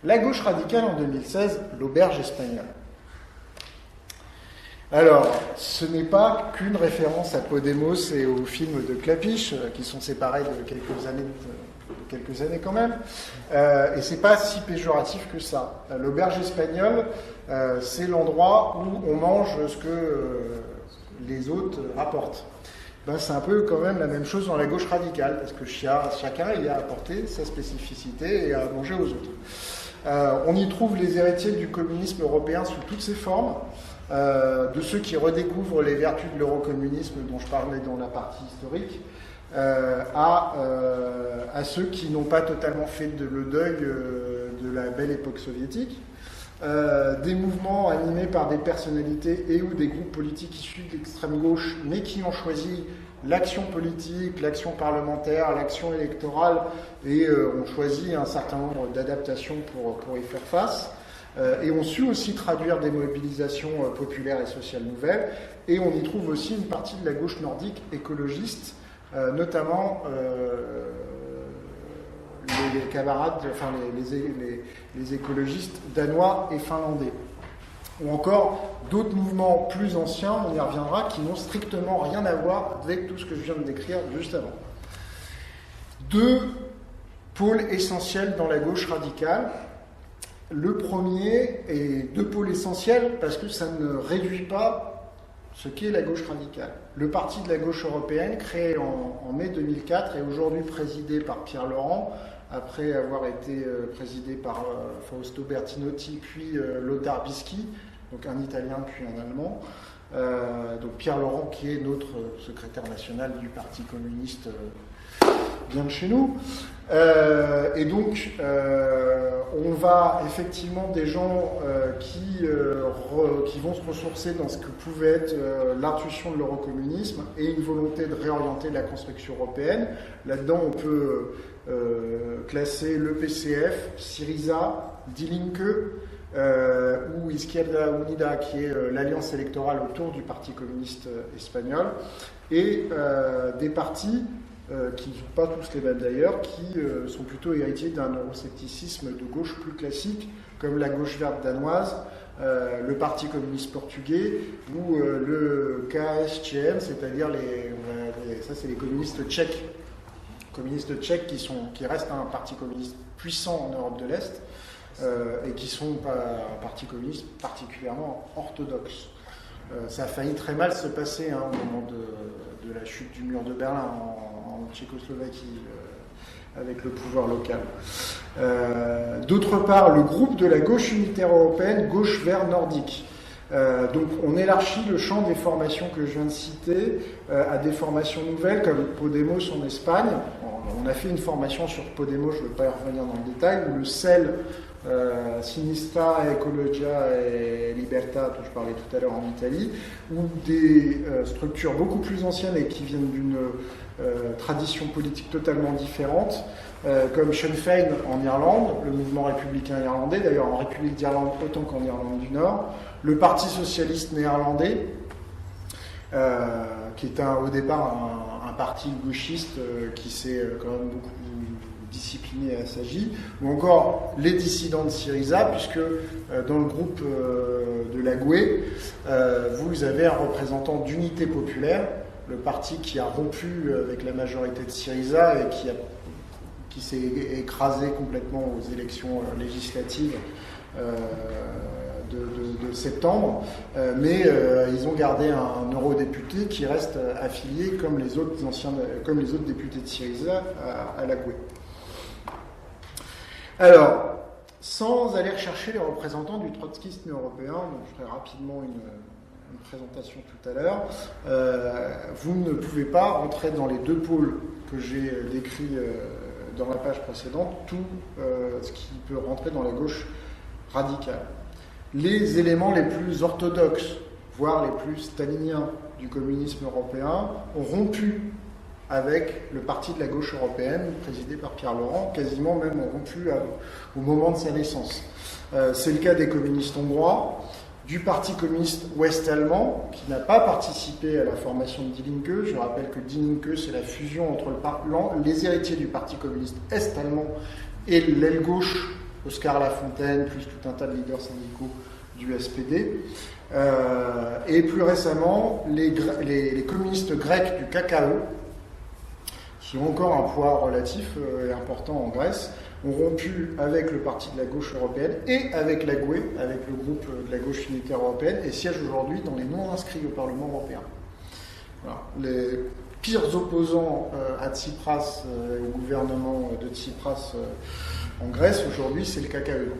La gauche radicale en 2016, l'auberge espagnole. Alors, ce n'est pas qu'une référence à Podemos et au film de Clapiche, qui sont séparés de quelques années quand même, et c'est pas si péjoratif que ça. L'auberge espagnole, c'est l'endroit où on mange ce que les autres rapportent. Ben, c'est un peu quand même la même chose dans la gauche radicale, parce que chacun y a apporté sa spécificité et a mangé aux autres. On y trouve les héritiers du communisme européen sous toutes ses formes, de ceux qui redécouvrent les vertus de l'eurocommunisme dont je parlais dans la partie historique, à ceux qui n'ont pas totalement fait le deuil de la belle époque soviétique, des mouvements animés par des personnalités et ou des groupes politiques issus de l'extrême gauche, mais qui ont choisi l'action politique, l'action parlementaire, l'action électorale, et ont choisi un certain nombre d'adaptations pour y faire face, et ont su aussi traduire des mobilisations populaires et sociales nouvelles, et on y trouve aussi une partie de la gauche nordique écologiste, notamment les camarades, enfin les écologistes danois et finlandais. Ou encore d'autres mouvements plus anciens, on y reviendra, qui n'ont strictement rien à voir avec tout ce que je viens de décrire juste avant. Deux pôles essentiels dans la gauche radicale. Le premier est deux pôles essentiels parce que ça ne réduit pas ce qu'est la gauche radicale. Le Parti de la gauche européenne, créé en mai 2004 et aujourd'hui présidé par Pierre Laurent, après avoir été présidé par Fausto Bertinotti, puis Lothar Bisky, donc un Italien puis un Allemand. Donc Pierre Laurent, qui est notre secrétaire national du Parti communiste, vient de chez nous. Et donc, on va effectivement des gens qui vont se ressourcer dans ce que pouvait être l'intuition de l'eurocommunisme et une volonté de réorienter la construction européenne. Là-dedans, on peut classer le PCF, Syriza, Die Linke, ou Izquierda Unida, qui est l'alliance électorale autour du Parti communiste espagnol, et des partis qui ne sont pas tous les mêmes d'ailleurs, qui sont plutôt héritiers d'un euroscepticisme de gauche plus classique, comme la gauche verte danoise, le Parti communiste portugais, ou le KSČM, c'est-à-dire ça c'est les communistes tchèques. Communistes tchèques qui restent un parti communiste puissant en Europe de l'Est, et qui sont un parti communiste particulièrement orthodoxe. Ça a failli très mal se passer au moment de la chute du mur de Berlin en Tchécoslovaquie, avec le pouvoir local. D'autre part, le groupe de la gauche unitaire européenne, gauche vert nordique. Donc on élargit le champ des formations que je viens de citer à des formations nouvelles comme Podemos en Espagne. On a fait une formation sur Podemos, je ne vais pas y revenir dans le détail, ou le CEL, Sinistra, Ecologia et Libertà, dont je parlais tout à l'heure en Italie, ou des structures beaucoup plus anciennes et qui viennent d'une tradition politique totalement différente, comme Sinn Féin en Irlande, le mouvement républicain irlandais, d'ailleurs en République d'Irlande autant qu'en Irlande du Nord, le Parti socialiste néerlandais, qui est au départ un parti gauchiste qui s'est quand même beaucoup discipliné et assagi, ou encore les dissidents de Syriza, puisque dans le groupe de la GUE, vous avez un représentant d'Unité populaire, le parti qui a rompu avec la majorité de Syriza et qui s'est écrasé complètement aux élections législatives de septembre, mais ils ont gardé un eurodéputé qui reste affilié comme les autres députés de Syriza à la GUE. Alors, sans aller rechercher les représentants du trotskisme européen, donc je ferai rapidement une présentation tout à l'heure, vous ne pouvez pas rentrer dans les deux pôles que j'ai décrits dans la page précédente, tout ce qui peut rentrer dans la gauche radicale. Les éléments les plus orthodoxes, voire les plus staliniens du communisme européen, ont rompu avec le parti de la gauche européenne, présidé par Pierre Laurent, quasiment même rompu au moment de sa naissance. C'est le cas des communistes hongrois, du Parti communiste ouest-allemand, qui n'a pas participé à la formation de Die Linke. Je rappelle que Die Linke, c'est la fusion entre les héritiers du Parti communiste est-allemand et l'aile gauche Oscar Lafontaine, plus tout un tas de leaders syndicaux du SPD. Et plus récemment, les communistes grecs du KKE, qui ont encore un poids relatif et important en Grèce, ont rompu avec le parti de la gauche européenne et avec la GUE, avec le groupe de la gauche unitaire européenne, et siègent aujourd'hui dans les non-inscrits au Parlement européen. Voilà. Les pires opposants à Tsipras, au gouvernement de Tsipras en Grèce, aujourd'hui, c'est le KKE.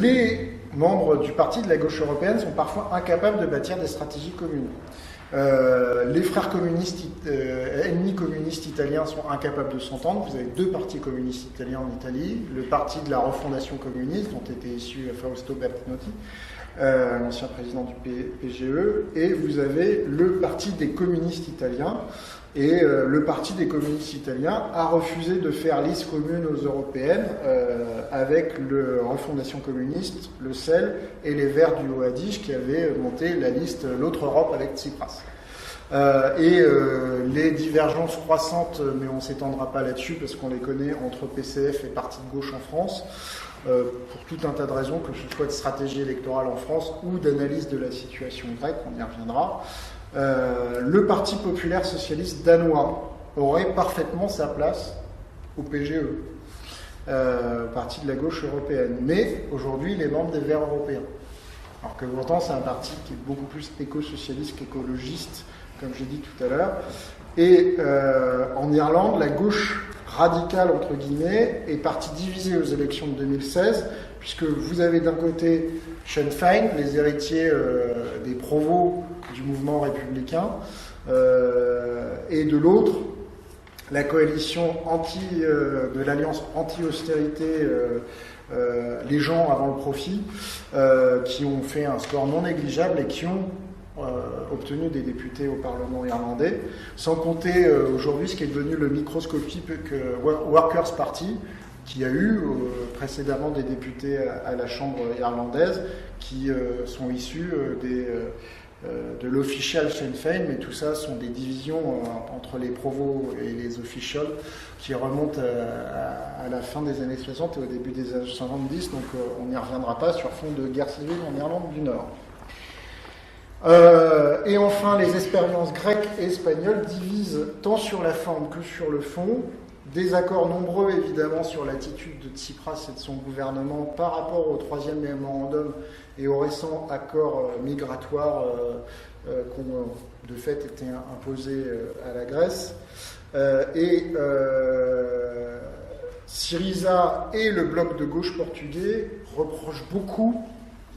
Les membres du parti de la gauche européenne sont parfois incapables de bâtir des stratégies communes. Les frères communistes, ennemis communistes italiens sont incapables de s'entendre. Vous avez deux partis communistes italiens en Italie, le parti de la refondation communiste, dont était issu Fausto Bertinotti, l'ancien président du PGE, et vous avez le parti des communistes italiens. Et le parti des communistes italiens a refusé de faire liste commune aux européennes avec le Refondation communiste, le CEL et les Verts du Haut-Adige qui avaient monté la liste L'autre Europe avec Tsipras. Les divergences croissantes, mais on ne s'étendra pas là-dessus parce qu'on les connaît, entre PCF et parti de gauche en France, pour tout un tas de raisons, que ce soit de stratégie électorale en France ou d'analyse de la situation grecque, on y reviendra. Le Parti populaire socialiste danois aurait parfaitement sa place au PGE, parti de la gauche européenne. Mais aujourd'hui, il est membre des Verts européens. Alors que pourtant, c'est un parti qui est beaucoup plus éco-socialiste qu'écologiste, comme j'ai dit tout à l'heure. Et en Irlande, la gauche radicale, entre guillemets, est partie divisée aux élections de 2016, puisque vous avez d'un côté Sinn Féin, les héritiers des provos du mouvement républicain, et de l'autre, la coalition de l'alliance anti-austérité, les gens avant le profit, qui ont fait un score non négligeable et qui ont obtenu des députés au Parlement irlandais, sans compter aujourd'hui ce qui est devenu le microscopique Workers' Party, qui a eu précédemment des députés à la Chambre irlandaise qui sont issus de l'official Sinn Féin, mais tout ça sont des divisions entre les provos et les officials qui remontent à la fin des années 60 et au début des années 70, donc on n'y reviendra pas, sur fond de guerre civile en Irlande du Nord. Et enfin, les expériences grecques et espagnoles divisent tant sur la forme que sur le fond. Désaccords nombreux, évidemment, sur l'attitude de Tsipras et de son gouvernement par rapport au troisième mémorandum et au récent accord migratoire qui ont de fait été imposés à la Grèce. Syriza et le bloc de gauche portugais reprochent beaucoup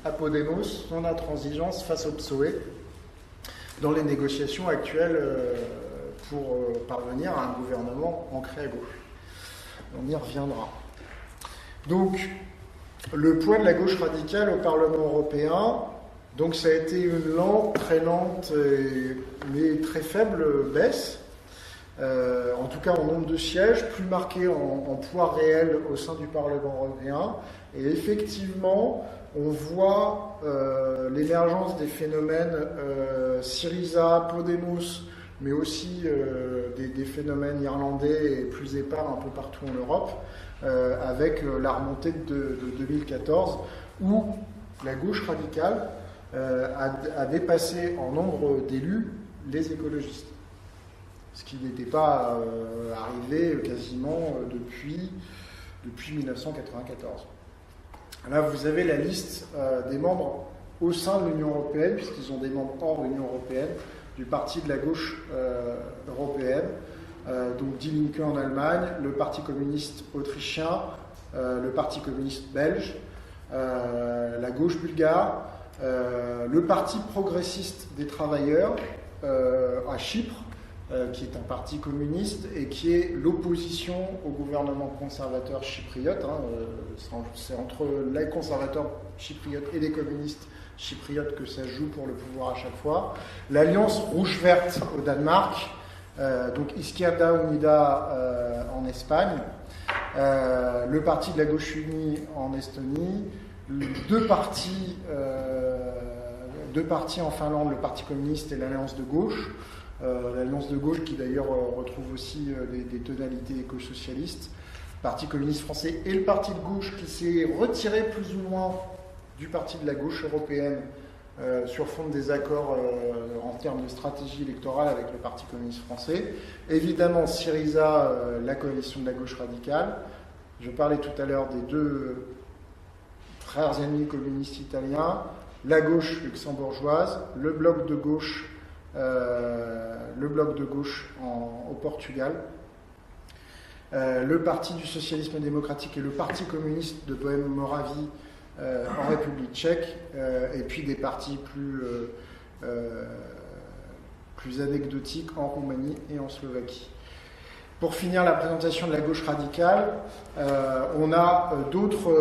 à Podemos son intransigeance face au PSOE dans les négociations actuelles pour parvenir à un gouvernement ancré à gauche. On y reviendra. Donc, le poids de la gauche radicale au Parlement européen, donc ça a été une très lente, mais très faible baisse, en tout cas en nombre de sièges, plus marquée en poids réel au sein du Parlement européen. Et effectivement, on voit l'émergence des phénomènes Syriza, Podemos, mais aussi des phénomènes irlandais et plus épars un peu partout en Europe, avec la remontée de 2014, où la gauche radicale a dépassé en nombre d'élus les écologistes. Ce qui n'était pas arrivé quasiment depuis 1994. Là, vous avez la liste des membres au sein de l'Union européenne, puisqu'ils ont des membres hors l'Union européenne, du parti de la gauche européenne, donc Die Linke en Allemagne, le Parti communiste autrichien, le Parti communiste belge, la gauche bulgare, le Parti progressiste des travailleurs à Chypre, qui est un parti communiste et qui est l'opposition au gouvernement conservateur chypriote. C'est entre les conservateurs chypriotes et les communistes chypriotes que ça joue pour le pouvoir à chaque fois. L'Alliance rouge-verte au Danemark, donc Izquierda Unida en Espagne, le Parti de la gauche unie en Estonie, deux partis en Finlande, le Parti communiste et l'Alliance de gauche. L'Alliance de gauche qui d'ailleurs retrouve aussi des tonalités éco-socialistes. Parti communiste français et le parti de gauche qui s'est retiré plus ou moins du parti de la gauche européenne sur fond de désaccords en termes de stratégie électorale avec le Parti communiste français. Évidemment, Syriza, la coalition de la gauche radicale. Je parlais tout à l'heure des deux frères ennemis communistes italiens, la gauche luxembourgeoise, le bloc de gauche au Portugal, le Parti du socialisme démocratique et le Parti communiste de Bohême-Moravie en République tchèque, et puis des partis plus anecdotiques en Roumanie et en Slovaquie. Pour finir la présentation de la gauche radicale, on a d'autres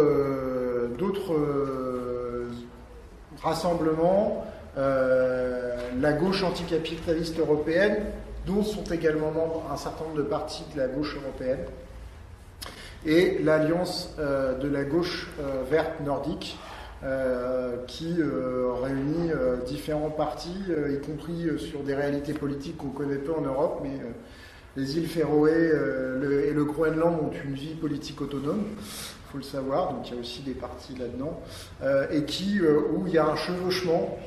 rassemblements, la gauche anticapitaliste européenne, dont sont également membres un certain nombre de partis de la gauche européenne, et l'alliance de la gauche verte nordique, qui réunit différents partis, y compris sur des réalités politiques qu'on connaît peu en Europe, mais les îles Féroé et le Groenland ont une vie politique autonome, il faut le savoir, donc il y a aussi des partis là-dedans, et où il y a un chevauchement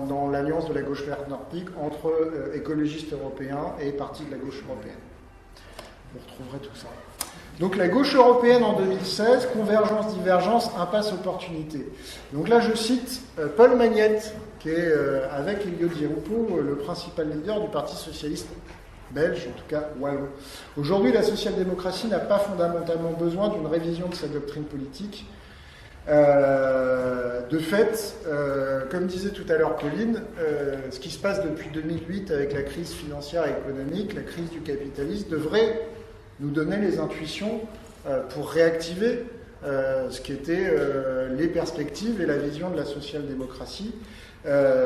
dans l'alliance de la gauche verte nordique entre écologistes européens et partis de la gauche européenne. Vous retrouverez tout ça. Donc la gauche européenne en 2016, convergence, divergence, impasse, opportunité. Donc là je cite Paul Magnette, qui est avec Elio Di Rupo le principal leader du Parti socialiste belge, en tout cas wallon. Aujourd'hui, la social-démocratie n'a pas fondamentalement besoin d'une révision de sa doctrine politique. De fait, comme disait tout à l'heure Pauline, ce qui se passe depuis 2008 avec la crise financière et économique, la crise du capitalisme, devrait nous donner les intuitions pour réactiver ce qui étaient les perspectives et la vision de la social-démocratie.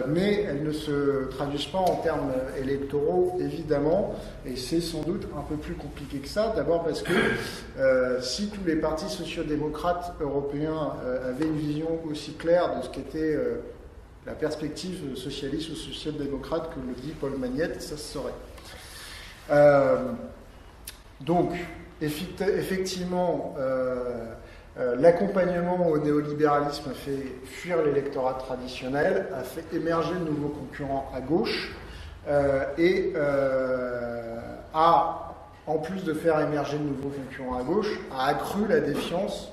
Mais elles ne se traduisent pas en termes électoraux, évidemment, et c'est sans doute un peu plus compliqué que ça. D'abord parce que si tous les partis sociodémocrates européens avaient une vision aussi claire de ce qu'était la perspective socialiste ou social-démocrate que le dit Paul Magnette, ça se saurait. Donc, effectivement, l'accompagnement au néolibéralisme a fait fuir l'électorat traditionnel, a fait émerger de nouveaux concurrents à gauche et a, en plus de faire émerger de nouveaux concurrents à gauche, a accru la défiance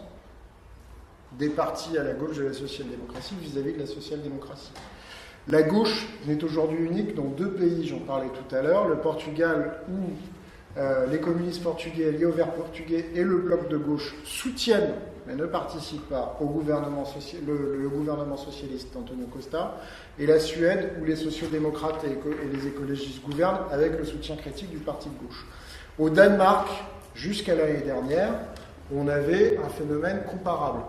des partis à la gauche de la social-démocratie vis-à-vis de la social-démocratie. La gauche n'est aujourd'hui unique dans deux pays, j'en parlais tout à l'heure, le Portugal où les communistes portugais, les Verts portugais et le bloc de gauche soutiennent, mais ne participent pas au gouvernement le gouvernement socialiste d'Antonio Costa, et la Suède où les sociodémocrates et les écologistes gouvernent avec le soutien critique du parti de gauche. Au Danemark, jusqu'à l'année dernière, on avait un phénomène comparable.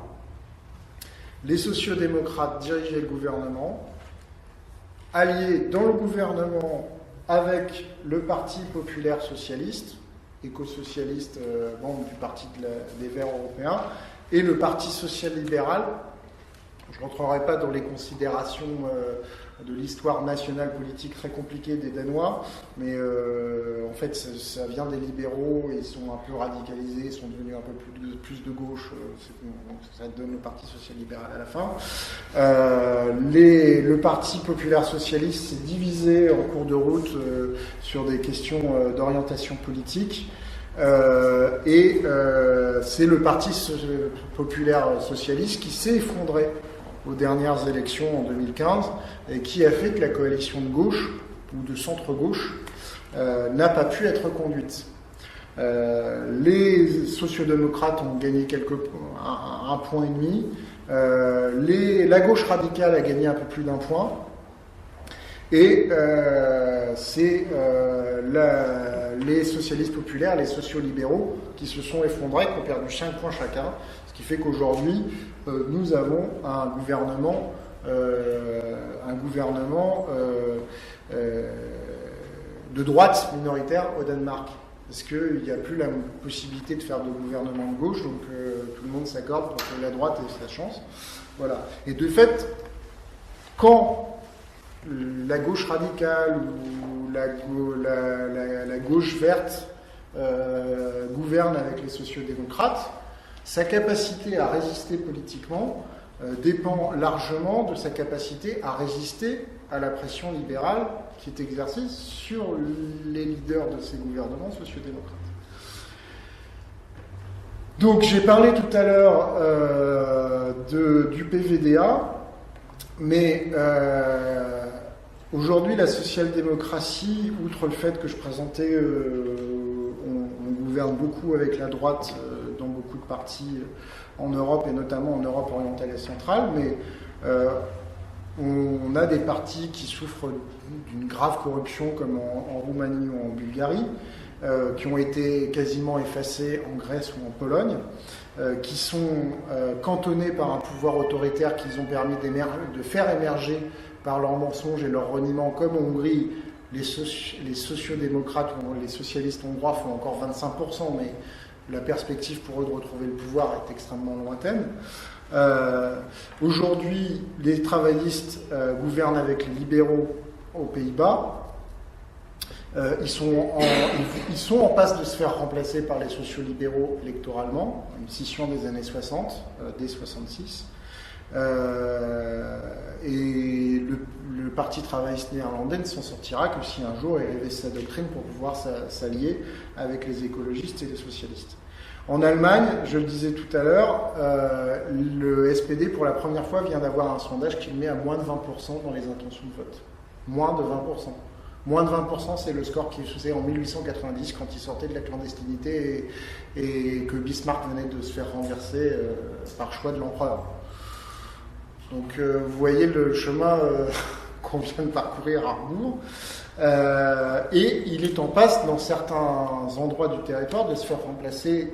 Les sociodémocrates dirigeaient le gouvernement, alliés dans le gouvernement avec le Parti populaire socialiste, éco-socialiste, membre du Parti des Verts européens, et le Parti social-libéral. Je ne rentrerai pas dans les considérations de l'histoire nationale politique très compliquée des Danois, mais en fait ça vient des libéraux, et ils sont un peu radicalisés, ils sont devenus un peu plus de gauche, ça donne le Parti social-libéral à la fin. Le Parti populaire socialiste s'est divisé en cours de route sur des questions d'orientation politique. Et c'est le Parti populaire socialiste qui s'est effondré aux dernières élections en 2015 et qui a fait que la coalition de gauche ou de centre-gauche n'a pas pu être conduite. Les sociodémocrates ont gagné un point et demi. La gauche radicale a gagné un peu plus d'un point. Et c'est les socialistes populaires, les sociolibéraux, qui se sont effondrés, qui ont perdu 5 points chacun, ce qui fait qu'aujourd'hui, nous avons un gouvernement de droite minoritaire au Danemark. Parce qu'il n'y a plus la possibilité de faire de gouvernement de gauche, donc tout le monde s'accorde pour que la droite ait sa chance. Voilà. Et de fait, quand la gauche radicale ou la gauche verte gouverne avec les sociodémocrates, sa capacité à résister politiquement dépend largement de sa capacité à résister à la pression libérale qui est exercée sur les leaders de ces gouvernements sociodémocrates. Donc j'ai parlé tout à l'heure du PVDA, mais aujourd'hui la social-démocratie, outre le fait que je présentais, on gouverne beaucoup avec la droite dans beaucoup de partis en Europe, et notamment en Europe orientale et centrale, mais on a des partis qui souffrent d'une grave corruption comme en Roumanie ou en Bulgarie, qui ont été quasiment effacés en Grèce ou en Pologne, qui sont cantonnés par un pouvoir autoritaire qu'ils ont permis de faire émerger par leurs mensonges et leurs reniements, comme en Hongrie. Les sociodémocrates ou les socialistes hongrois font encore 25%, mais la perspective pour eux de retrouver le pouvoir est extrêmement lointaine. Aujourd'hui, les travaillistes gouvernent avec les libéraux aux Pays-Bas. Ils sont en passe de se faire remplacer par les sociolibéraux électoralement, une scission des années 60, dès 66. Et le Parti travailliste néerlandais ne s'en sortira que si un jour il révise sa doctrine pour pouvoir s'allier avec les écologistes et les socialistes. En Allemagne, je le disais tout à l'heure, le SPD pour la première fois vient d'avoir un sondage qui le met à moins de 20% dans les intentions de vote. Moins de 20%. Moins de 20%, c'est le score qu'il faisait en 1890 quand il sortait de la clandestinité et que Bismarck venait de se faire renverser par choix de l'empereur. Donc vous voyez le chemin qu'on vient de parcourir à rebours. Et il est en passe, dans certains endroits du territoire, de se faire remplacer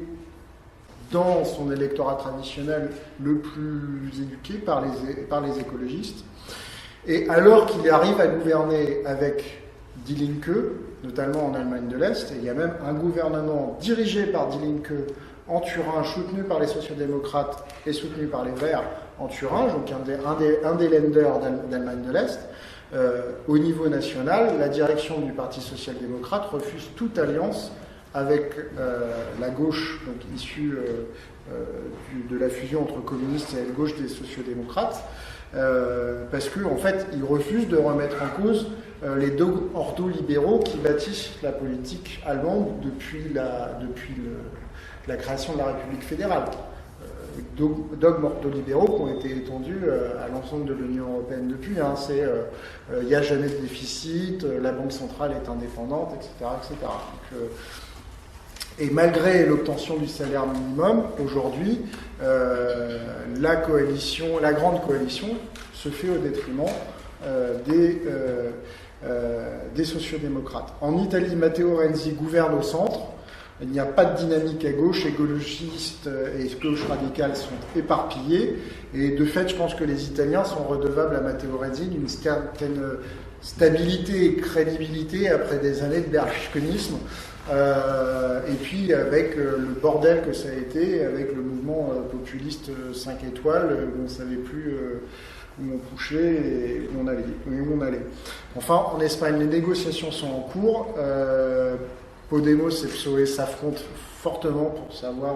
dans son électorat traditionnel le plus éduqué par les écologistes. Et alors qu'il arrive à gouverner avec Die Linke, notamment en Allemagne de l'Est, et il y a même un gouvernement dirigé par Die Linke en Thuringe, soutenu par les sociodémocrates et soutenu par les Verts en Thuringe, donc un des Länder d'Allemagne de l'Est. Au niveau national, la direction du Parti social-démocrate refuse toute alliance avec la gauche, donc issue de la fusion entre communistes et la gauche des sociodémocrates, parce qu'en fait, ils refusent de remettre en cause les dogmes ordolibéraux qui bâtissent la politique allemande depuis la création de la République fédérale. Dogmes ordolibéraux qui ont été étendus à l'ensemble de l'Union européenne depuis. Il n'y a jamais de déficit, la Banque centrale est indépendante, etc. etc. Donc, et malgré l'obtention du salaire minimum, aujourd'hui, la grande coalition se fait au détriment des sociodémocrates. En Italie, Matteo Renzi gouverne au centre. Il n'y a pas de dynamique à gauche, écologistes et gauche radicale sont éparpillés. Et de fait, je pense que les Italiens sont redevables à Matteo Renzi d'une certaine stabilité et crédibilité après des années de berlusconisme. Et puis avec le bordel que ça a été, avec le mouvement populiste 5 étoiles, où on ne savait plus où on couchait et où on allait. Enfin, en Espagne, les négociations sont en cours. Podemos et PSOE s'affrontent fortement pour savoir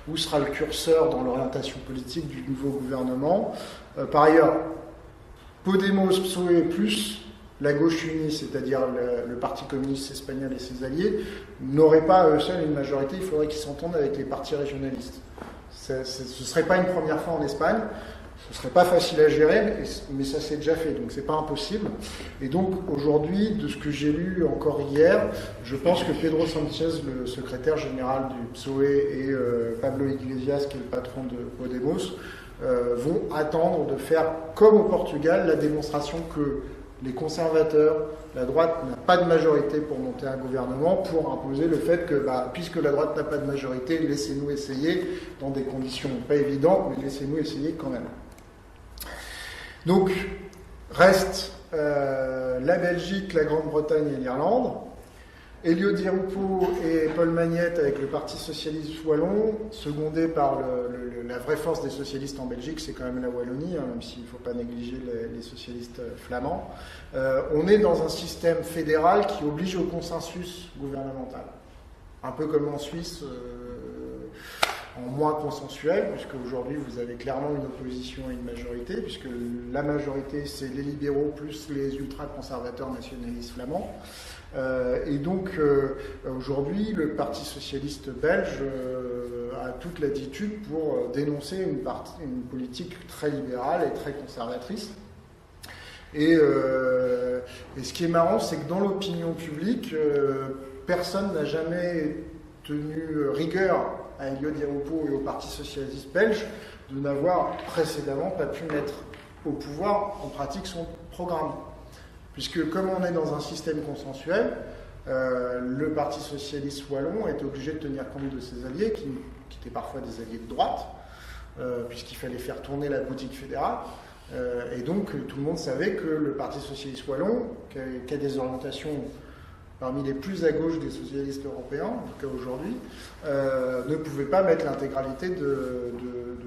où sera le curseur dans l'orientation politique du nouveau gouvernement. Par ailleurs, Podemos, PSOE plus la gauche unie, c'est-à-dire le Parti communiste espagnol et ses alliés, n'auraient pas à eux seuls une majorité, il faudrait qu'ils s'entendent avec les partis régionalistes. Ce ne serait pas une première fois en Espagne, ce ne serait pas facile à gérer, mais ça s'est déjà fait, donc c'est pas impossible. Et donc aujourd'hui, de ce que j'ai lu encore hier, je pense que Pedro Sánchez, le secrétaire général du PSOE, et Pablo Iglesias, qui est le patron de Podemos, vont attendre de faire, comme au Portugal, la démonstration que les conservateurs, la droite n'a pas de majorité pour monter un gouvernement, pour imposer le fait que, puisque la droite n'a pas de majorité, laissez-nous essayer, dans des conditions pas évidentes, mais laissez-nous essayer quand même. Donc, reste la Belgique, la Grande-Bretagne et l'Irlande. Elio Di Rupo et Paul Magnette avec le Parti Socialiste Wallon, secondé par la vraie force des socialistes en Belgique, c'est quand même la Wallonie, même s'il ne faut pas négliger les socialistes flamands. On est dans un système fédéral qui oblige au consensus gouvernemental. un peu comme en Suisse, en moins consensuel, puisque aujourd'hui vous avez clairement une opposition et une majorité, puisque la majorité c'est les libéraux plus les ultra-conservateurs nationalistes flamands. Et donc aujourd'hui le Parti socialiste belge a toute l'attitude pour dénoncer une politique très libérale et très conservatrice. Et ce qui est marrant, c'est que dans l'opinion publique, personne n'a jamais tenu rigueur à Elio Di Rupo et au Parti socialiste belge de n'avoir précédemment pas pu mettre au pouvoir en pratique son programme. Puisque comme on est dans un système consensuel, le Parti socialiste wallon est obligé de tenir compte de ses alliés, qui étaient parfois des alliés de droite, puisqu'il fallait faire tourner la boutique fédérale. Et donc tout le monde savait que le Parti socialiste wallon, qui a des orientations parmi les plus à gauche des socialistes européens, en tout cas aujourd'hui, ne pouvait pas mettre l'intégralité de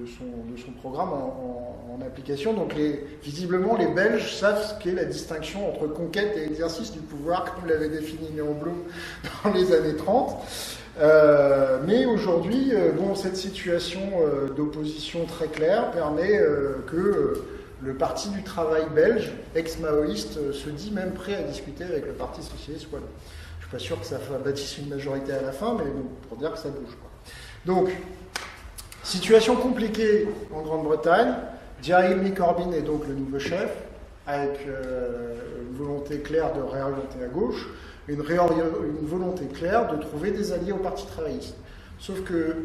son programme en application. Donc visiblement, les Belges savent ce qu'est la distinction entre conquête et exercice du pouvoir, comme l'avait défini Léon Blum dans les années 30. Mais aujourd'hui, cette situation d'opposition très claire permet que le Parti du travail belge, ex-maoïste, se dit même prêt à discuter avec le Parti socialiste wallon. Je ne suis pas sûr que ça bâtisse une majorité à la fin, mais bon, pour dire que ça bouge, quoi. Donc, situation compliquée en Grande-Bretagne. Jeremy Corbyn est donc le nouveau chef, avec une volonté claire de réorienter à gauche, une volonté claire de trouver des alliés au Parti travailliste. Sauf que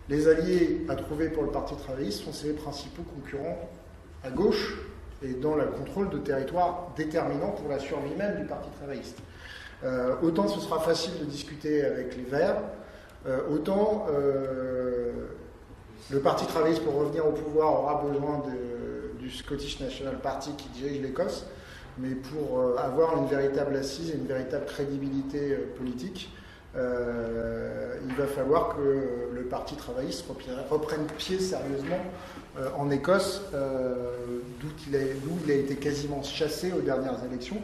les alliés à trouver pour le Parti travailliste sont ses principaux concurrents à gauche et dans le contrôle de territoire déterminant pour la survie même du Parti travailliste. Autant ce sera facile de discuter avec les Verts, autant le Parti travailliste, pour revenir au pouvoir, aura besoin du Scottish National Party qui dirige l'Écosse, mais pour avoir une véritable assise et une véritable crédibilité politique, il va falloir que le Parti travailliste reprenne pied sérieusement en Écosse, d'où il a été quasiment chassé aux dernières élections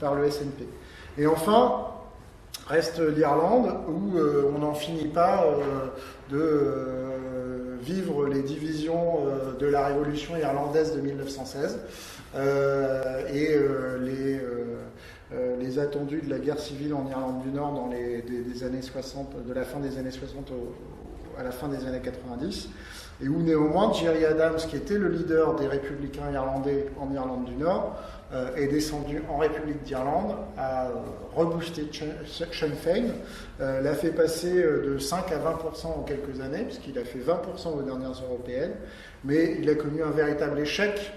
par le SNP. Et enfin, reste l'Irlande, où on n'en finit pas de vivre les divisions de la révolution irlandaise de 1916 et les attendus de la guerre civile en Irlande du Nord des années 60, de la fin des années 60 à la fin des années 90, et où néanmoins Gerry Adams, qui était le leader des républicains irlandais en Irlande du Nord, est descendu en République d'Irlande, a reboosté Sinn Féin, l'a fait passer de 5 à 20% en quelques années, puisqu'il a fait 20% aux dernières européennes, mais il a connu un véritable échec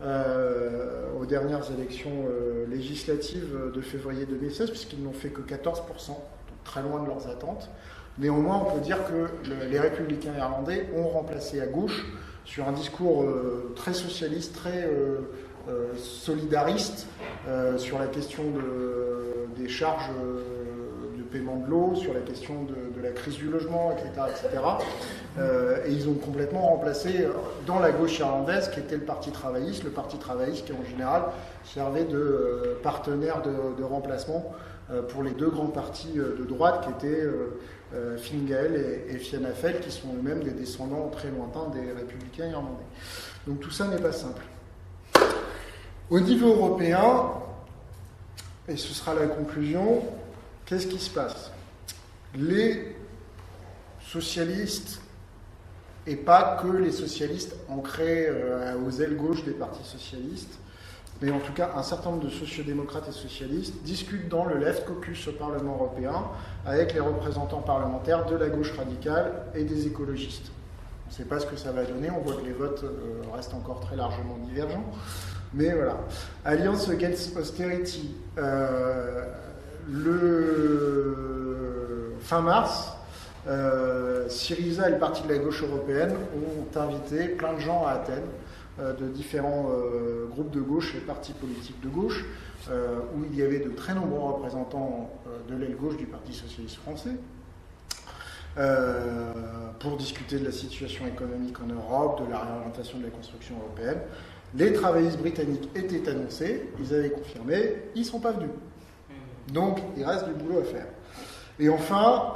aux dernières élections législatives de février 2016, puisqu'ils n'ont fait que 14%, donc très loin de leurs attentes. Néanmoins, on peut dire que les républicains irlandais ont remplacé à gauche sur un discours très socialiste, très solidariste, sur la question des charges de paiement de l'eau, sur la question de la crise du logement, etc. Et ils ont complètement remplacé dans la gauche irlandaise, qui était le Parti travailliste qui en général servait de partenaire de remplacement pour les deux grands partis de droite qui étaient Fine Gael et Fianna Fáil, qui sont eux-mêmes des descendants très lointains des républicains irlandais. Donc tout ça n'est pas simple. Au niveau européen, et ce sera la conclusion, qu'est-ce qui se passe? Les socialistes, et pas que les socialistes ancrés aux ailes gauche des partis socialistes, mais en tout cas un certain nombre de sociodémocrates et socialistes discutent dans le Left Caucus au Parlement européen avec les représentants parlementaires de la gauche radicale et des écologistes. On ne sait pas ce que ça va donner, on voit que les votes restent encore très largement divergents, mais voilà. Alliance Against Austerity, fin mars, Syriza et le Parti de la gauche européenne ont invité plein de gens à Athènes, de différents groupes de gauche et partis politiques de gauche, où il y avait de très nombreux représentants de l'aile gauche du Parti socialiste français, pour discuter de la situation économique en Europe, de la réorientation de la construction européenne. Les travaillistes britanniques étaient annoncés, ils avaient confirmé, ils ne sont pas venus. Donc il reste du boulot à faire. Et enfin,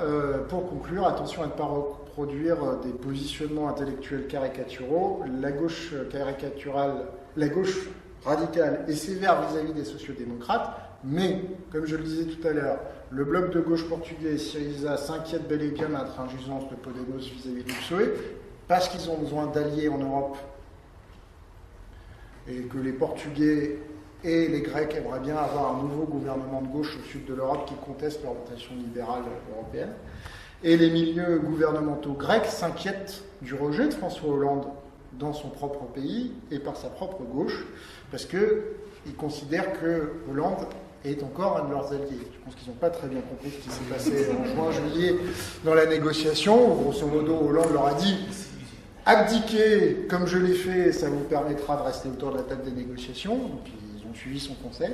pour conclure, attention à ne pas reproduire des positionnements intellectuels caricaturaux. La gauche caricaturale, la gauche radicale est sévère vis-à-vis des sociodémocrates, mais, comme je le disais tout à l'heure, le bloc de gauche portugais, Syriza, s'inquiète bel et bien de l'intransigeance de Podemos vis-à-vis du PSOE, parce qu'ils ont besoin d'alliés en Europe, et que les Portugais et les Grecs aimeraient bien avoir un nouveau gouvernement de gauche au sud de l'Europe qui conteste l'orientation libérale européenne. Et les milieux gouvernementaux grecs s'inquiètent du rejet de François Hollande dans son propre pays et par sa propre gauche, parce qu'ils considèrent que Hollande est encore un de leurs alliés. Je pense qu'ils n'ont pas très bien compris ce qui s'est passé en juin-juillet dans la négociation. Grosso modo, Hollande leur a dit « Abdiquez comme je l'ai fait, ça vous permettra de rester autour de la table des négociations ». Donc ils ont suivi son conseil.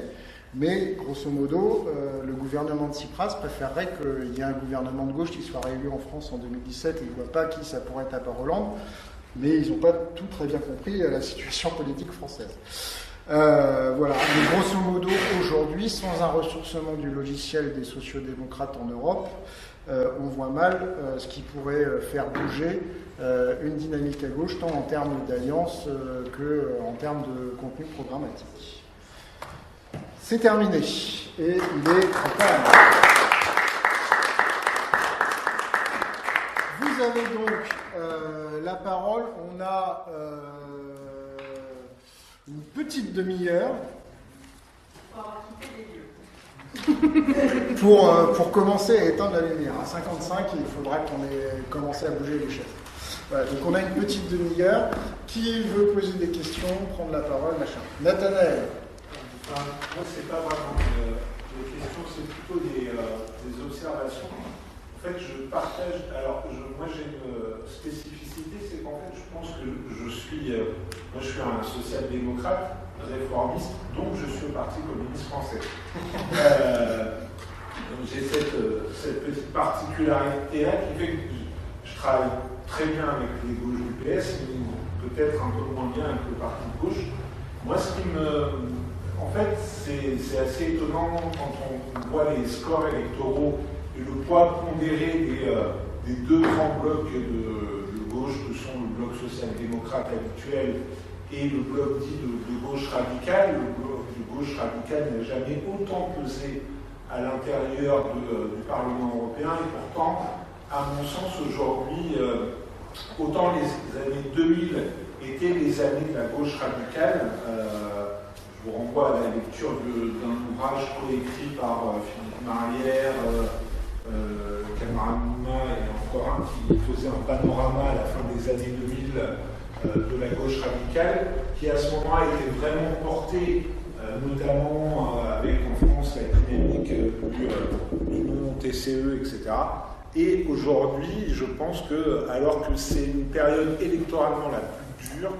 Mais grosso modo, le gouvernement de Tsipras préférerait qu'il y ait un gouvernement de gauche qui soit réélu en France en 2017 et il ne voit pas qui ça pourrait être à part Hollande. Mais ils n'ont pas tout très bien compris la situation politique française. Voilà, mais grosso modo, aujourd'hui, sans un ressourcement du logiciel des sociodémocrates en Europe, on voit mal ce qui pourrait faire bouger une dynamique à gauche, tant en termes d'alliance qu'en termes de contenu programmatique. C'est terminé, et il est temps. Vous avez donc la parole. On a une petite demi-heure pour commencer à éteindre la lumière. À 55, il faudra qu'on ait commencé à bouger les chaises. Voilà, donc on a une petite demi-heure. Qui veut poser des questions, prendre la parole, machin. Nathanaël. Moi, c'est pas vraiment des questions, c'est plutôt des observations. En fait, je partage. Alors, moi, j'ai une spécificité, c'est qu'en fait, je pense que je suis un social-démocrate, réformiste, donc je suis au Parti communiste français. Donc, j'ai cette petite particularité-là qui fait que je travaille très bien avec les gauches du PS, mais peut-être un peu moins bien avec le Parti de gauche. Moi, ce qui me. En fait, c'est assez étonnant quand on voit les scores électoraux et le poids pondéré des deux grands blocs de gauche que sont le bloc social-démocrate habituel et le bloc dit de gauche radicale. Le bloc de gauche radicale n'a jamais autant pesé à l'intérieur du Parlement européen et pourtant, à mon sens, aujourd'hui, autant les années 2000 étaient les années de la gauche radicale. Je vous renvoie à la lecture d'un ouvrage coécrit par Philippe Marlière, Cameron Mouma et encore un qui faisait un panorama à la fin des années 2000 de la gauche radicale, qui à ce moment-là était vraiment porté, notamment avec en France la dynamique du non-TCE, etc. Et aujourd'hui, je pense que, alors que c'est une période électoralement la plus dure,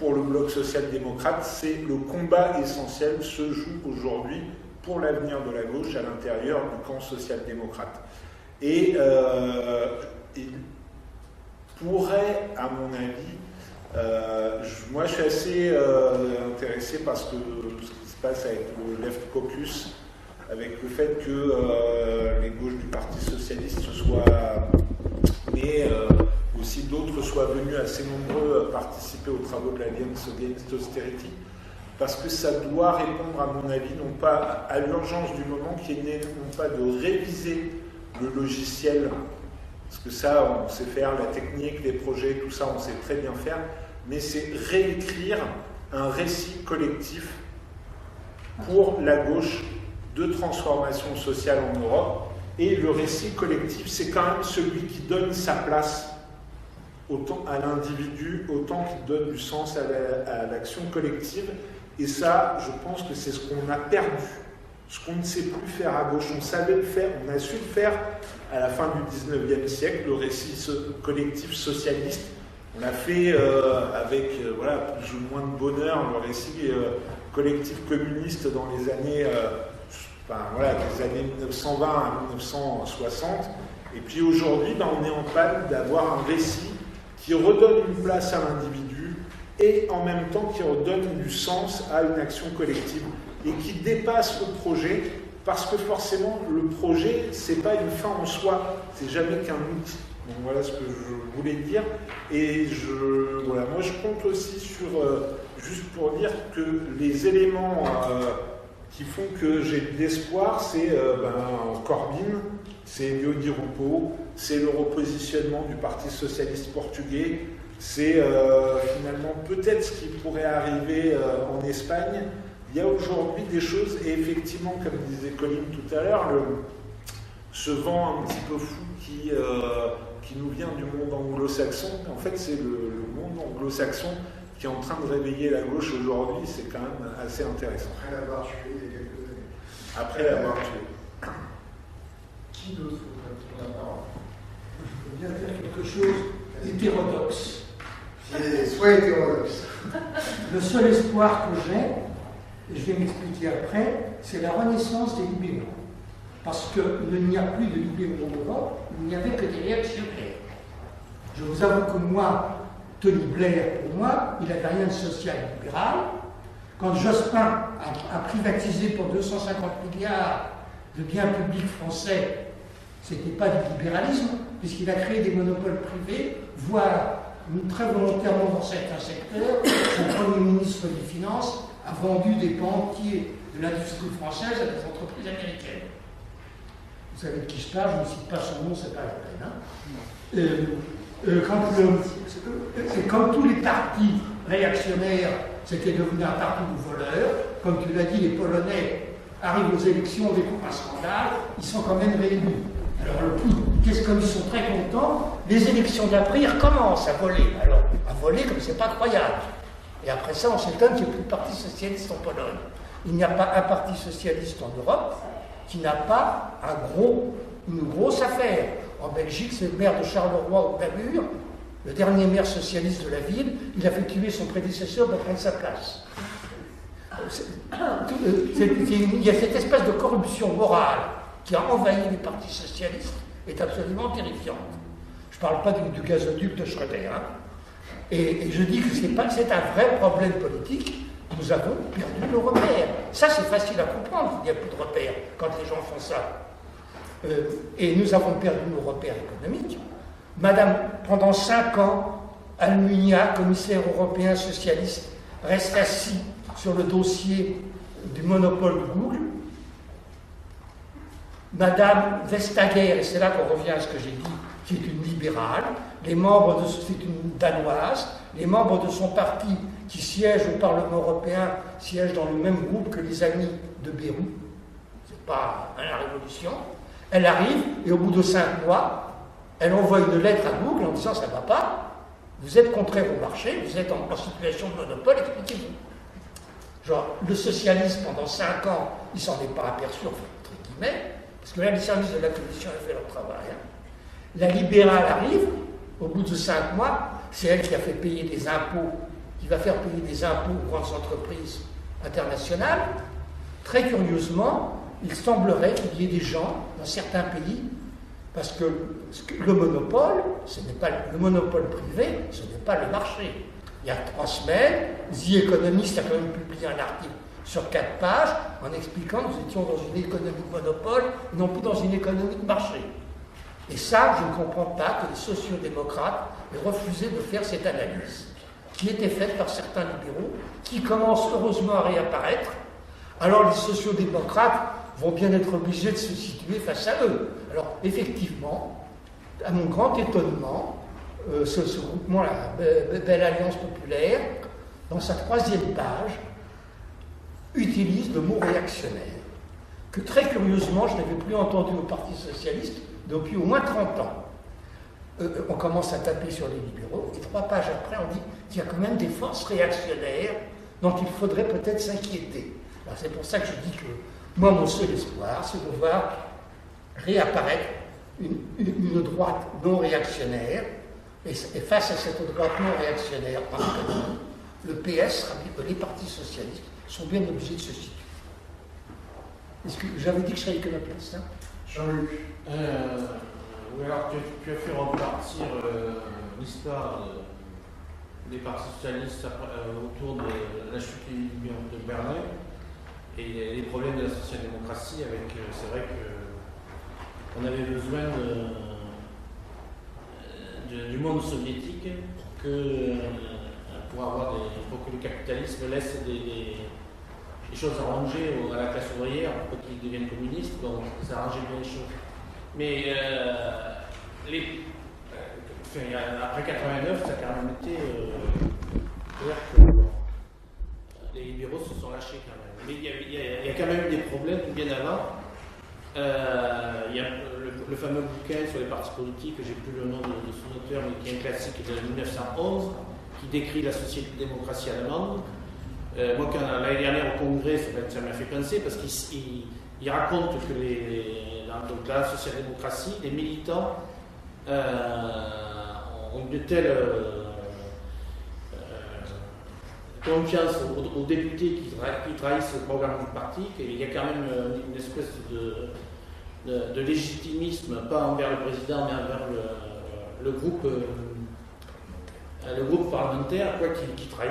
pour le bloc social-démocrate, c'est le combat essentiel se joue aujourd'hui pour l'avenir de la gauche à l'intérieur du camp social-démocrate. Et il pourrait, à mon avis, moi je suis assez intéressé par ce qui se passe avec le Left Caucus, avec le fait que les gauches du Parti socialiste soient mais aussi d'autres soient venus assez nombreux participer aux travaux de l'Alliance Against Austerity, parce que ça doit répondre, à mon avis, non pas à l'urgence du moment, qui est non pas de réviser le logiciel, parce que ça, on sait faire, la technique, les projets, tout ça, on sait très bien faire, mais c'est réécrire un récit collectif pour la gauche de transformation sociale en Europe. Et le récit collectif, c'est quand même celui qui donne sa place autant à l'individu, autant qu'il donne du sens à l'action collective. Et ça, je pense que c'est ce qu'on a perdu, ce qu'on ne sait plus faire à gauche. On savait le faire, on a su le faire à la fin du 19e siècle, le récit collectif socialiste. On l'a fait avec plus ou moins de bonheur, le récit collectif communiste dans les années... des années 1920 à 1960. Et puis aujourd'hui, on est en panne d'avoir un récit qui redonne une place à l'individu et en même temps qui redonne du sens à une action collective et qui dépasse le projet parce que forcément, le projet, c'est pas une fin en soi, c'est jamais qu'un outil. Donc voilà ce que je voulais dire. Et voilà, moi je compte aussi sur, juste pour dire que les éléments qui font que j'ai de l'espoir, c'est Corbyn, c'est Elio Di Rupo, c'est le repositionnement du Parti socialiste portugais, c'est finalement peut-être ce qui pourrait arriver en Espagne. Il y a aujourd'hui des choses, et effectivement, comme disait Colin tout à l'heure, ce vent un petit peu fou qui nous vient du monde anglo-saxon. En fait, c'est le monde anglo-saxon qui est en train de réveiller la gauche aujourd'hui. C'est quand même assez intéressant. Après l'avoir tué il y a quelques années. Après l'avoir tué. Qui d'autre voudrait prendre la parole? Je veux bien dire quelque chose d'hétérodoxe. Soit hétérodoxe. Le seul espoir que j'ai, et je vais m'expliquer après, c'est la renaissance des libéraux. Parce qu'il n'y a plus de libéraux en Europe, il n'y avait que des réactionnaires. Je vous avoue que moi, Tony Blair, pour moi, il n'avait rien de social-libéral. Quand Jospin a privatisé pour 250 milliards de biens publics français, ce n'était pas du libéralisme, puisqu'il a créé des monopoles privés, voire très volontairement dans certains secteurs. Son Premier ministre des Finances a vendu des pans entiers de l'industrie française à des entreprises américaines. Vous savez de qui je parle, je ne cite pas son nom, c'est pas la peine. C'est comme tous les partis réactionnaires, c'était devenu un parti de voleurs. Comme tu l'as dit, les Polonais arrivent aux élections, découvrent un scandale, ils sont quand même réélus. Alors le coup, qu'est-ce qu'ils sont très contents, les élections d'après, ils recommencent à voler. Alors, à voler comme c'est pas croyable. Et après ça, on s'étonne qu'il n'y ait plus de parti socialiste en Pologne. Il n'y a pas un parti socialiste en Europe qui n'a pas une grosse affaire. En Belgique, c'est le maire de Charleroi au Namur, le dernier maire socialiste de la ville, il a fait tuer son prédécesseur pour prendre sa place. Il y a cette espèce de corruption morale qui a envahi les partis socialistes, est absolument terrifiante. Je ne parle pas du gazoduc de Schröder. Hein. Et je dis que c'est un vrai problème politique. Nous avons perdu nos repères. Ça, c'est facile à comprendre qu'il n'y a plus de repères quand les gens font ça. Et nous avons perdu nos repères économiques. Madame, pendant 5 ans, Almunia, commissaire européen socialiste, reste assis sur le dossier du monopole Google. Madame Vestager, et c'est là qu'on revient à ce que j'ai dit, qui est une libérale, c'est une danoise, les membres de son parti qui siègent au Parlement européen siègent dans le même groupe que les amis de Bérou. C'est pas la révolution. Elle arrive et au bout de 5 mois, elle envoie une lettre à Google en disant ça ne va pas, vous êtes contraire au marché, vous êtes en situation de monopole, expliquez-vous. Genre, le socialisme pendant 5 ans, il s'en est pas aperçu, entre guillemets, parce que là, les services de la Commission ont fait leur travail. Hein. La libérale arrive, au bout de 5 mois, c'est elle qui a fait payer des impôts, qui va faire payer des impôts aux grandes entreprises internationales. Très curieusement, il semblerait qu'il y ait des gens dans certains pays, parce que le monopole, ce n'est pas le monopole privé, ce n'est pas le marché. Il y a 3 semaines, The Economist a quand même publié un article sur 4 pages en expliquant que nous étions dans une économie de monopole et non plus dans une économie de marché. Et ça, je ne comprends pas que les sociodémocrates aient refusé de faire cette analyse, qui était faite par certains libéraux, qui commencent heureusement à réapparaître. Alors les sociodémocrates vont bien être obligés de se situer face à eux. Alors effectivement, à mon grand étonnement, ce groupement, la Belle Alliance Populaire, dans sa 3e page, utilise le mot réactionnaire, que très curieusement, je n'avais plus entendu au Parti Socialiste depuis au moins 30 ans. On commence à taper sur les libéraux, et 3 pages après, on dit qu'il y a quand même des forces réactionnaires dont il faudrait peut-être s'inquiéter. Alors c'est pour ça que je dis que moi, mon seul espoir, c'est de voir réapparaître une droite non réactionnaire, et face à cette droite non réactionnaire en économie, le PS, les partis socialistes, sont bien obligés de se situer. Est-ce que j'avais dit que je serais iconoclaste, hein? Jean-Luc. Oui, alors tu as fait repartir l'histoire des partis socialistes autour de la chute du mur de Berlin. et les problèmes de la social-démocratie. C'est vrai qu'on avait besoin du monde soviétique pour que le capitalisme laisse des choses arrangées à la classe ouvrière pour qu'ils deviennent communistes, donc ça arrangeait bien les choses. Mais après 89, ça a quand même été clair que les libéraux se sont lâchés quand même. Mais il y a quand même eu des problèmes bien avant. Il y a le fameux bouquin sur les partis politiques, j'ai plus le nom de son auteur, mais qui est un classique de 1911, qui décrit la société-démocratie allemande. Moi, l'année dernière au Congrès, ça m'a fait penser parce qu'il raconte que dans la social-démocratie, les militants ont de telles confiance aux députés qui trahissent le programme du parti qu'il y a quand même une espèce de légitimisme, pas envers le président, mais envers le groupe parlementaire, quoi, qui trahit.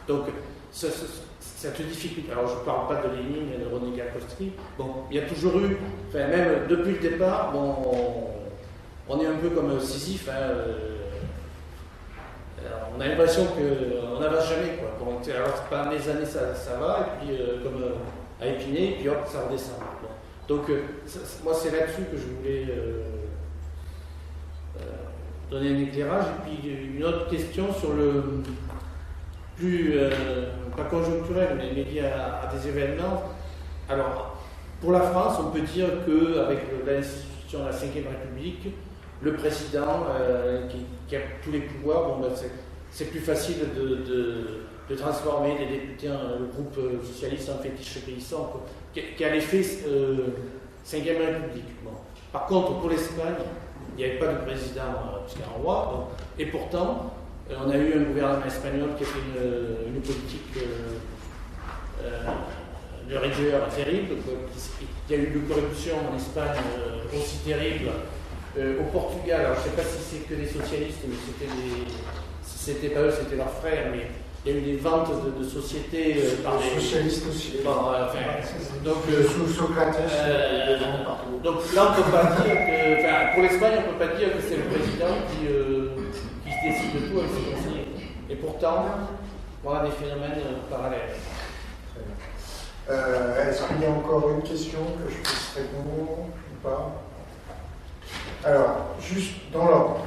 Donc, cette difficulté. Alors, je ne parle pas de Lénine et de René Gakowski. Bon, il y a toujours eu, enfin, même depuis le départ, bon, on est un peu comme Sisyphe. On a l'impression qu'on n'avance jamais, quoi. Donc, alors, pendant des années, ça va, et puis, comme à Épinay, et puis hop, ça redescend. Bon. Donc, moi, c'est là-dessus que je voulais donner un éclairage. Et puis, une autre question sur le plus, pas conjoncturel, mais lié à des événements. Alors, pour la France, on peut dire qu'avec l'institution de la Ve République, le président qui a tous les pouvoirs, bon, ben, c'est plus facile de transformer les députés, le groupe socialiste en fétiche paysan, qui a l'effet Ve République. Bon. Par contre, pour l'Espagne, il n'y avait pas de président, puisqu'il y a un roi, bon. Et pourtant, on a eu un gouvernement espagnol qui a fait une politique de rigueur terrible. Il y a eu une corruption en Espagne aussi terrible. Au Portugal, alors je ne sais pas si c'est que des socialistes, mais c'était pas eux, c'était leurs frères, mais il y a eu des ventes de sociétés par les socialistes aussi. Donc, sous Socrates, donc là, on peut pas dire que, pour l'Espagne, on ne peut pas dire que c'est le président qui se décide de tout avec ses conseillers. Et pourtant, on a des phénomènes parallèles. Est-ce qu'il y a encore une question que je puisse répondre ou pas? Alors, juste dans l'ordre.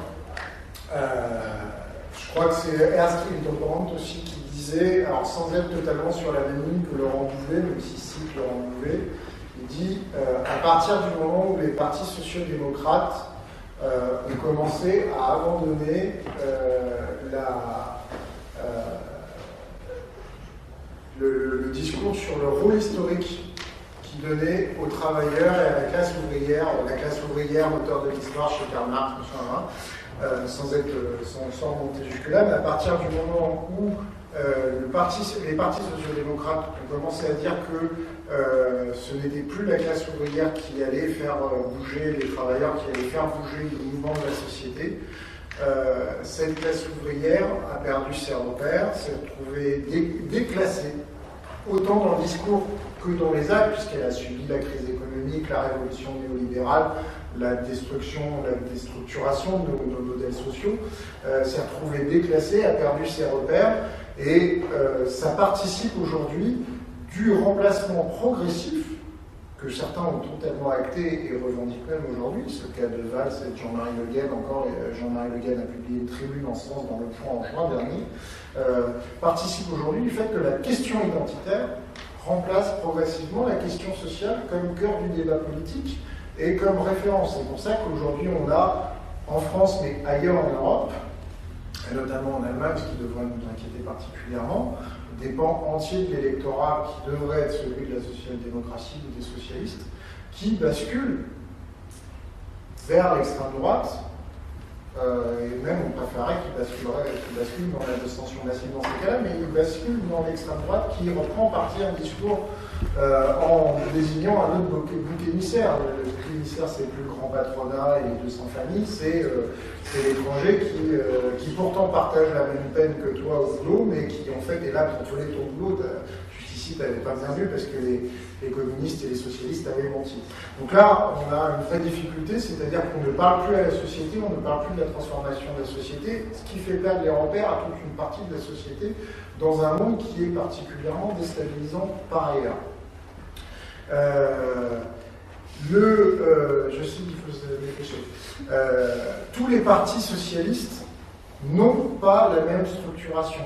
Je crois que c'est Ernst Hildebrandt aussi qui disait, alors sans être totalement sur la même ligne que Laurent Bouvet, même si cite Laurent Bouvet, il dit à partir du moment où les partis sociaux-démocrates ont commencé à abandonner le discours sur le rôle historique qui donnait aux travailleurs et à la classe ouvrière, moteur de l'histoire chez Karl Marx, sans remonter jusque-là, mais à partir du moment où les partis sociaux-démocrates ont commencé à dire que ce n'était plus la classe ouvrière qui allait faire bouger les travailleurs, qui allait faire bouger le mouvement de la société, cette classe ouvrière a perdu ses repères, s'est retrouvée déclassée, autant dans le discours que dans les actes, puisqu'elle a subi la crise économique, la révolution néolibérale, la déstructuration de nos modèles sociaux, s'est retrouvée déclassée, a perdu ses repères, et ça participe aujourd'hui du remplacement progressif que certains ont totalement acté et revendiquent même aujourd'hui. Ce cas de Valls et de Jean-Marie Le Guen, Jean-Marie Le Guen a publié une tribune en ce sens dans Le Point en juin dernier, participe aujourd'hui du fait que la question identitaire remplace progressivement la question sociale comme cœur du débat politique et comme référence. C'est pour ça qu'aujourd'hui on a, en France mais ailleurs en Europe, et notamment en Allemagne, ce qui devrait nous inquiéter particulièrement, des pans entiers de l'électorat qui devrait être celui de la social-démocratie ou des socialistes, qui basculent vers l'extrême droite, et même on préférerait qu'ils basculent dans la dissension massive dans ces cas-là, mais ils basculent dans l'extrême droite qui reprend partie un discours en désignant un autre bouc émissaire. Le bouc émissaire, c'est plus le grand patronat et les 200 familles, c'est l'étranger qui pourtant partage la même peine que toi au boulot, mais qui en fait est là pour voler ton boulot. déficit n'avait pas bien vu parce que les communistes et les socialistes avaient menti. Donc là, on a une vraie difficulté, c'est-à-dire qu'on ne parle plus à la société, on ne parle plus de la transformation de la société, ce qui fait perdre les repères à toute une partie de la société dans un monde qui est particulièrement déstabilisant par ailleurs. Je sais qu'il faut se dépêcher. Tous les partis socialistes n'ont pas la même structuration.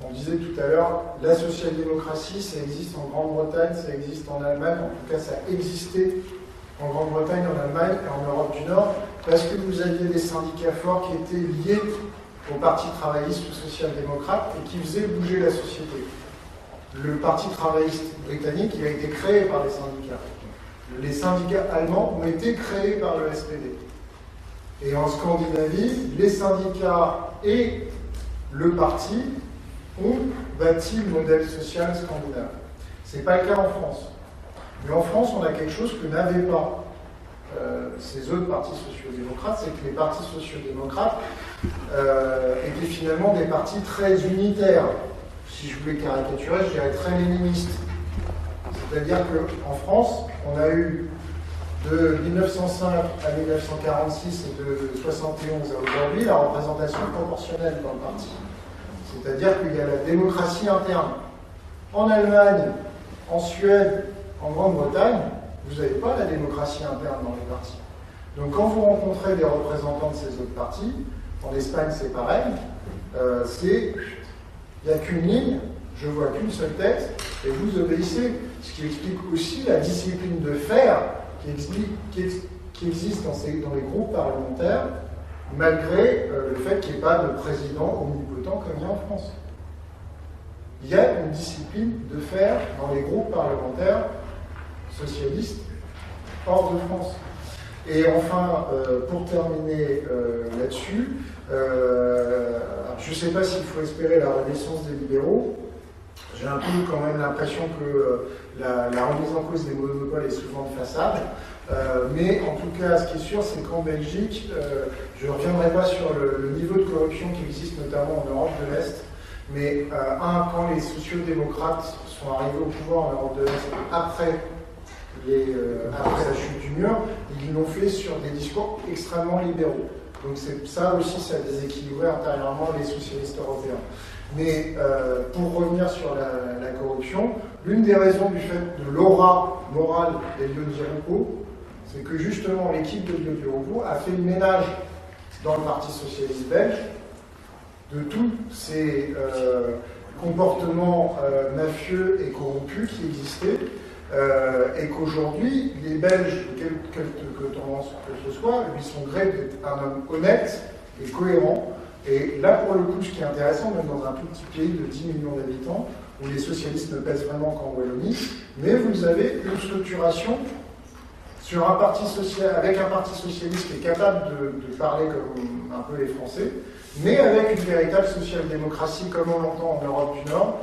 On disait tout à l'heure, la social-démocratie, ça existe en Grande-Bretagne, ça existe en Allemagne, en tout cas ça existait en Grande-Bretagne, en Allemagne et en Europe du Nord, parce que vous aviez des syndicats forts qui étaient liés au Parti travailliste ou social-démocrate et qui faisaient bouger la société. Le Parti travailliste britannique, il a été créé par les syndicats. Les syndicats allemands ont été créés par le SPD. Et en Scandinavie, les syndicats et le parti ont bâti le modèle social scandinave. Ce n'est pas le cas en France. Mais en France, on a quelque chose que n'avaient pas ces autres partis sociaux-démocrates, c'est que les partis sociaux-démocrates étaient finalement des partis très unitaires. Si je voulais caricaturer, je dirais très léninistes. C'est-à-dire qu'en France, on a eu de 1905 à 1946 et de 1971 à aujourd'hui la représentation proportionnelle dans le parti. C'est-à-dire qu'il y a la démocratie interne. En Allemagne, en Suède, en Grande-Bretagne, vous n'avez pas la démocratie interne dans les partis. Donc quand vous rencontrez des représentants de ces autres partis, en Espagne c'est pareil, il n'y a qu'une ligne, je vois qu'une seule tête, et vous obéissez. Ce qui explique aussi la discipline de fer qui existe dans les groupes parlementaires, malgré le fait qu'il n'y ait pas de président omnipotent comme il y a en France. Il y a une discipline de fer dans les groupes parlementaires socialistes hors de France. Et enfin, pour terminer là-dessus, je ne sais pas s'il faut espérer la renaissance des libéraux. J'ai un peu quand même l'impression que la remise en cause des monopoles est souvent de façade. Mais en tout cas, ce qui est sûr, c'est qu'en Belgique, je ne reviendrai pas sur le niveau de corruption qui existe notamment en Europe de l'Est, mais quand les sociaux-démocrates sont arrivés au pouvoir en Europe de l'Est après la chute du mur, ils l'ont fait sur des discours extrêmement libéraux. Donc ça aussi, ça a déséquilibré intérieurement les socialistes européens. Mais pour revenir sur la corruption, l'une des raisons du fait de l'aura morale d'Elio Di Rupo, c'est que justement l'équipe d'Elio Di Rupo a fait le ménage dans le Parti socialiste belge de tous ces comportements mafieux et corrompus qui existaient, et qu'aujourd'hui, les Belges, de quelque tendance que ce soit, lui sont gré d'être un homme honnête et cohérent. Et là, pour le coup, ce qui est intéressant, même dans un tout petit pays de 10 millions d'habitants, où les socialistes ne pèsent vraiment qu'en Wallonie, mais vous avez une structuration sur un parti social, avec un parti socialiste qui est capable de parler comme un peu les Français, mais avec une véritable social-démocratie comme on l'entend en Europe du Nord,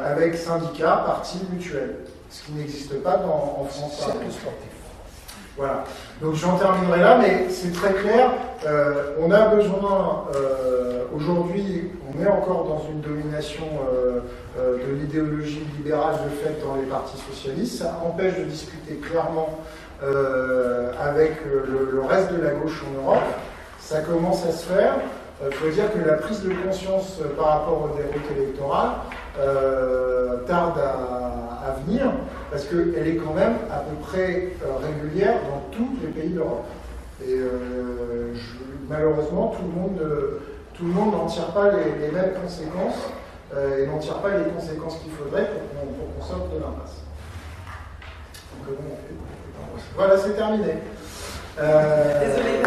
avec syndicats, partis, mutuelles. Ce qui n'existe pas en France. Cercle sportif. Voilà. Donc j'en terminerai là, mais c'est très clair. On a besoin, aujourd'hui, on est encore dans une domination de l'idéologie libérale de fait dans les partis socialistes. Ça empêche de discuter clairement avec le reste de la gauche en Europe. Ça commence à se faire. Il faut dire que la prise de conscience par rapport aux déroutes électorales tarde à venir, parce qu'elle est quand même à peu près régulière dans tous les pays d'Europe. Et malheureusement, tout le monde n'en tire pas les mêmes conséquences et n'en tire pas les conséquences qu'il faudrait pour qu'on sorte de l'impasse. Donc, voilà, c'est terminé. Désolée.